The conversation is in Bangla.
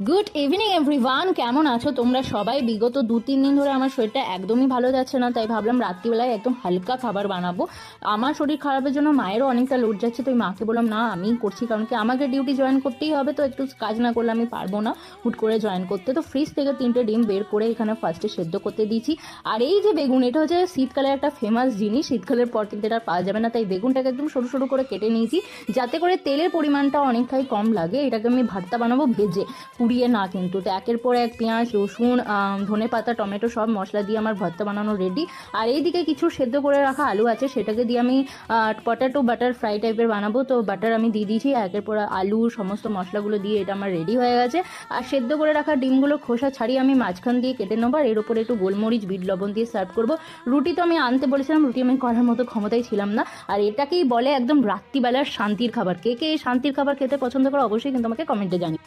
গুড ইভিনিং এভরিওয়ান, কেমন আছো তোমরা সবাই? বিগত 2-3 দিন ধরে আমার শরীরটা একদমই ভালো যাচ্ছে না, তাই ভাবলাম রাত্রিবেলায় একদম হালকা খাবার বানাবো। আমার শরীর খারাপের জন্য মায়েরও অনেকটা লোড যাচ্ছে, তো মাকে বললাম না আমিই করছি, কারণ কি আমাকে ডিউটি জয়েন করতেই হবে, তো একটু কাজ না করলে আমি পারবো না হুট করে জয়েন করতে। তো ফ্রিজ থেকে 3টে ডিম বের করে এখানে ফার্স্টে সেদ্ধ করতে দিয়েছি। আর এই যে বেগুন, এটা হচ্ছে শীতকালের একটা ফেমাস জিনিস, শীতকালের পর কিন্তু এটা পাওয়া যাবে না, তাই বেগুনটাকে একদম সরু সরু করে কেটে নিয়েছি, যাতে করে তেলের পরিমাণটা অনেকটাই কম লাগে। এটাকে আমি ভর্তা বানাবো ভেজে, পুড়িয়ে না কিন্তু। তো একের পর এক পেঁয়াজ, রসুন, ধনেপাতা, টমেটো সব মশলা দিয়ে আমার ভর্তা বানানো রেডি। আর এইদিকে কিছু সেদ্ধ করে রাখা আলু আছে, সেটাকে দিয়ে আমি পটাটো বাটার ফ্রাই টাইপের বানাবো। তো বাটার আমি দিয়ে দিয়েছি, একের পর আলু সমস্ত মশলাগুলো দিয়ে এটা আমার রেডি হয়ে গেছে। আর সেদ্ধ করে রাখা ডিমগুলো খোসা ছাড়িয়ে আমি মাঝখান দিয়ে কেটে নেবো, আর এর উপরে একটু গোলমরিচ, বিট লবণ দিয়ে সার্ভ করবো। রুটি তো আমি আনতে বলেছিলাম, রুটি আমি করার মতো ক্ষমতাই ছিলাম না। আর এটাকেই বলে একদম রাত্রিবেলার শান্তির খাবার। কে কে এই শান্তির খাবার খেতে পছন্দ করে অবশ্যই কিন্তু আমাকে কমেন্টে জানি।